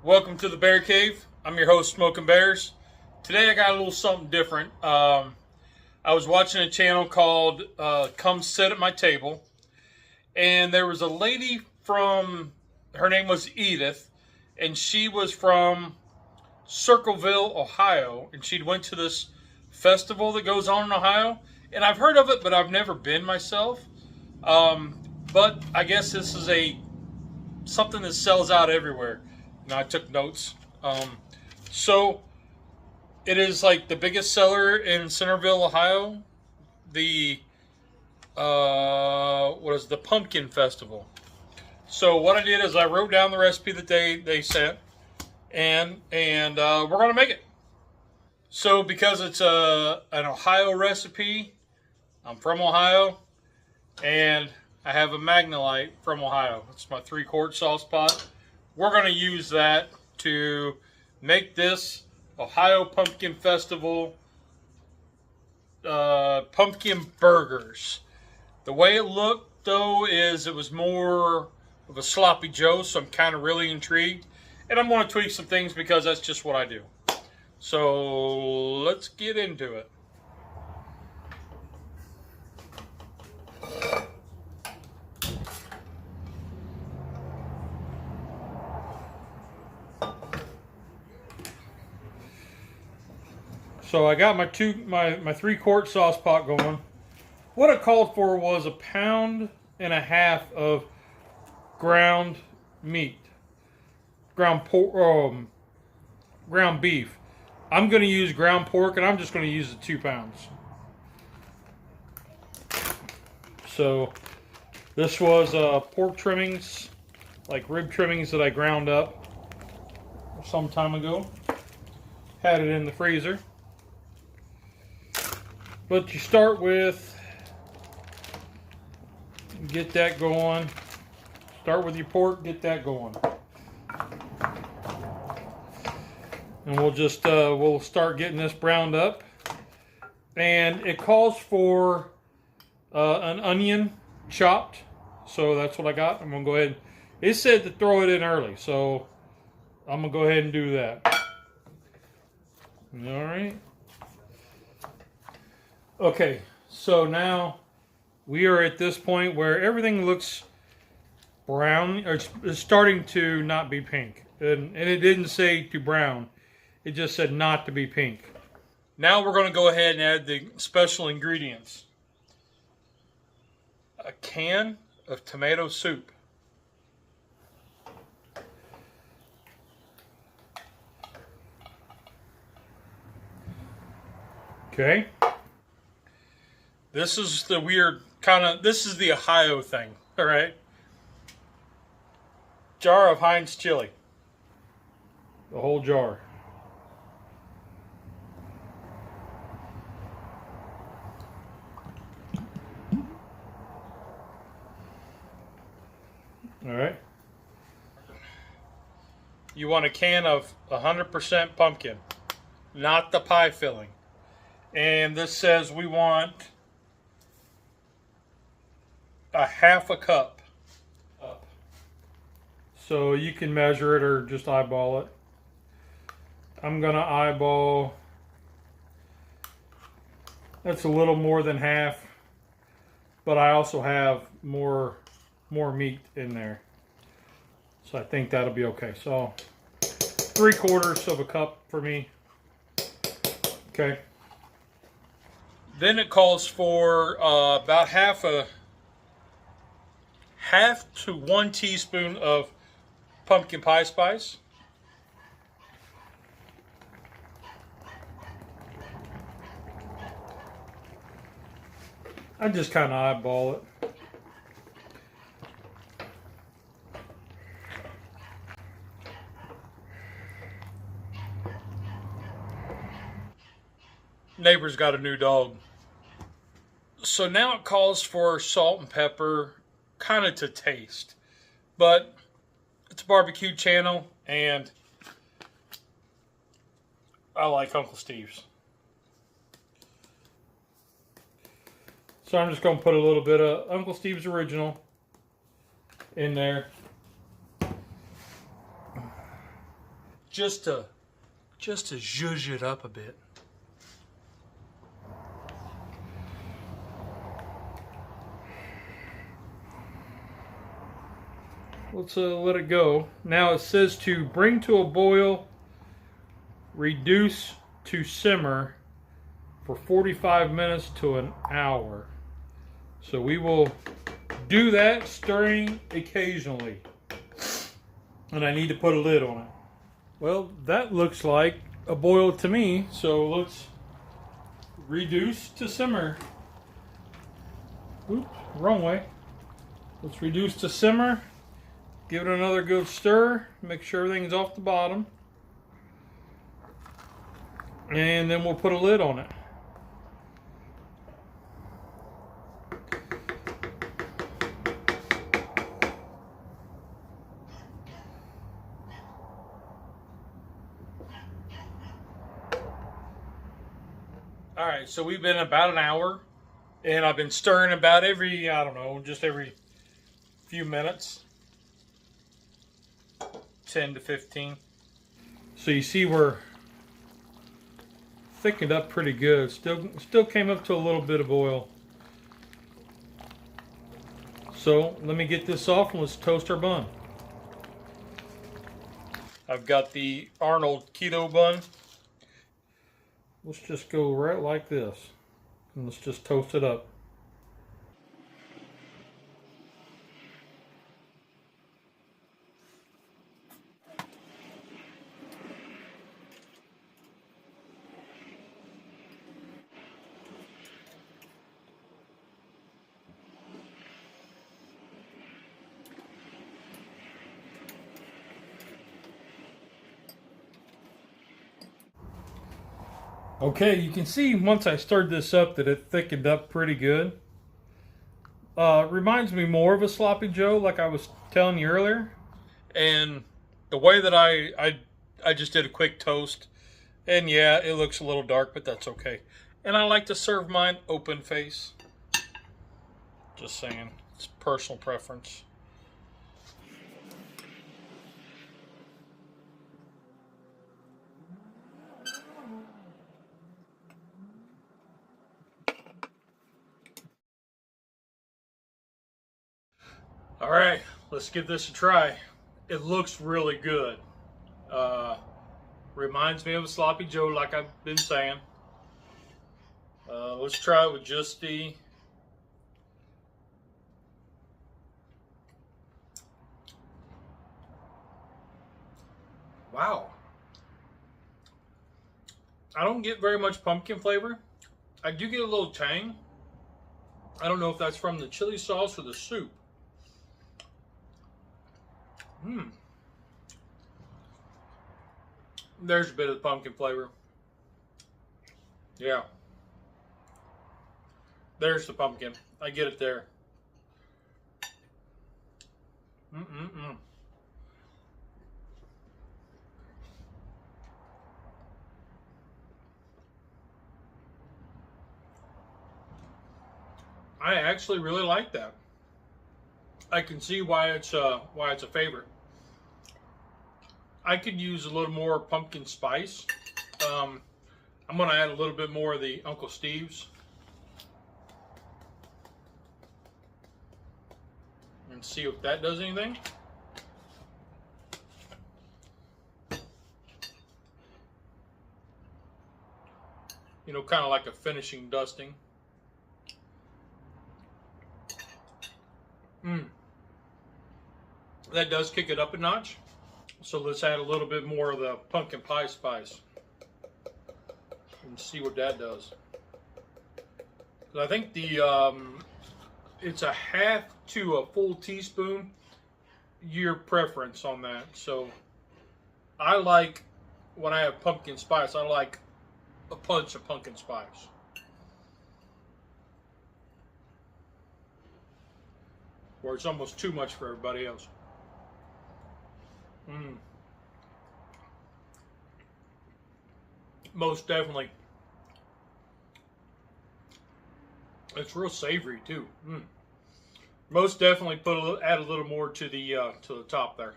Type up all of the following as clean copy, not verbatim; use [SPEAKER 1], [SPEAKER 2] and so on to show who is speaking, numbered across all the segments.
[SPEAKER 1] Welcome to the Bear Cave. I'm your host, Smoking Bears. Today I got a little something different. I was watching a channel called Come Sit at My Table, and there was a lady from, her name was Edith, and she was from Circleville, Ohio, and she'd went to this festival that goes on in Ohio, and I've heard of it, but I've never been myself. But I guess this is something that sells out everywhere. I took notes. So it is like the biggest seller in Centerville, Ohio. The the Pumpkin Festival. So what I did is I wrote down the recipe that they sent, and we're gonna make it. So because it's an Ohio recipe, I'm from Ohio, and I have a Magnolite from Ohio. It's my 3-quart sauce pot. We're going to use that to make this Ohio Pumpkin Festival pumpkin burgers. The way it looked, though, is it was more of a sloppy joe, so I'm kind of really intrigued. And I'm going to tweak some things because that's just what I do. So let's get into it. So I got my 3-quart sauce pot going. What it called for was 1.5 pounds of ground meat, ground beef. I'm going to use ground pork, and I'm just going to use the 2 pounds. So this was pork trimmings, like rib trimmings that I ground up some time ago. Had it in the freezer. But you start with, get that going. Start with your pork, get that going. And we'll just, we'll start getting this browned up. And it calls for an onion chopped. So that's what I got. I'm going to go ahead. It said to throw it in early. So I'm going to go ahead and do that. All right. Okay, so now we are at this point where everything looks brown, or it's starting to not be pink. And it didn't say to brown, it just said not to be pink. Now we're going to go ahead and add the special ingredients. A can of tomato soup. Okay. This is the weird this is the Ohio thing, all right? Jar of Heinz chili. The whole jar. All right. You want a can of 100% pumpkin, not the pie filling. And this says we want a 1/2 cup. So you can measure it or just eyeball it. I'm gonna eyeball, that's a little more than half, but I also have more meat in there. So I think that'll be okay. So 3/4 cup for me. Okay. Then it calls for about half to 1 teaspoon of pumpkin pie spice. I just kind of eyeball it. Neighbor's got a new dog. So now it calls for salt and pepper, kind of to taste. But it's a barbecue channel, and I like Uncle Steve's. So I'm just going to put a little bit of Uncle Steve's Original in there. just to zhuzh it up a bit. Let's let it go. Now it says to bring to a boil, reduce to simmer for 45 minutes to an hour. So we will do that, stirring occasionally. And I need to put a lid on it. Well, that looks like a boil to me, so let's reduce to simmer. Oops, wrong way. Let's reduce to simmer. Give it another good stir. Make sure everything's off the bottom. And then we'll put a lid on it. Alright, so we've been about an hour. And I've been stirring about every, I don't know, just every few minutes. 10 to 15. So you see we're thickened up pretty good. Still came up to a little bit of oil. So let me get this off and let's toast our bun. I've got the Arnold keto bun. Let's just go right like this. And let's just toast it up. Okay, you can see once I stirred this up that it thickened up pretty good. Reminds me more of a Sloppy Joe, like I was telling you earlier. And the way that I just did a quick toast, and yeah, it looks a little dark, but that's okay. And I like to serve mine open face. Just saying, it's personal preference. All right, let's give this a try. It looks really good. Reminds me of a Sloppy Joe, like I've been saying. Let's try it with just the wow. I don't get very much pumpkin flavor. I do get a little tang. I don't know if that's from the chili sauce or the soup. There's a bit of pumpkin flavor. Yeah. There's the pumpkin. I get it there. I actually really like that. I can see why it's a favorite. I could use a little more pumpkin spice. I'm going to add a little bit more of the Uncle Steve's. And see if that does anything. You know, kind of like a finishing dusting. That does kick it up a notch. So let's add a little bit more of the pumpkin pie spice and see what that does. I think the it's a half to a full teaspoon, your preference on that. So I like, when I have pumpkin spice, I like a punch of pumpkin spice. Or it's almost too much for everybody else. Most definitely. It's real savory too. Most definitely add a little more to the top there.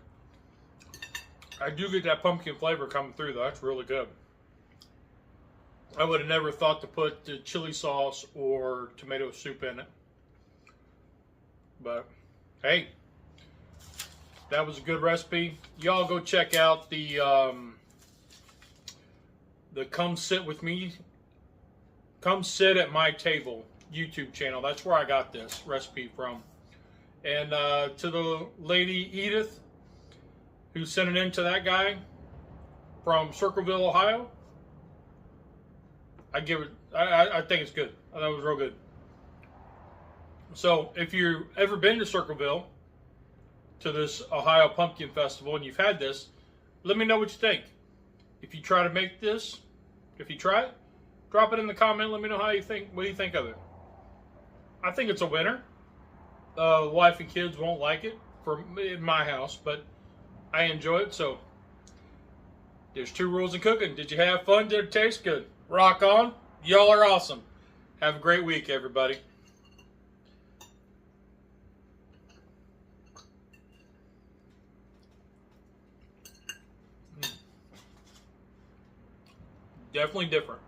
[SPEAKER 1] I do get that pumpkin flavor coming through, though. That's really good. I would have never thought to put the chili sauce or tomato soup in it. But, hey, that was a good recipe. Y'all go check out the Come Sit With Me, Come Sit at My Table YouTube channel. That's where I got this recipe from. And to the lady Edith who sent it in to that guy from Circleville, Ohio, I think it's good. I thought it was real good. So if you've ever been to Circleville, to this Ohio Pumpkin Festival, and you've had this, let me know what you think. If you try to make this, if you try it, drop it in the comment. Let me know how you think. What do you think of it? I think it's a winner. Wife and kids won't like it in my house, but I enjoy it. So there's 2 rules in cooking. Did you have fun? Did it taste good? Rock on. Y'all are awesome. Have a great week, everybody. Definitely different.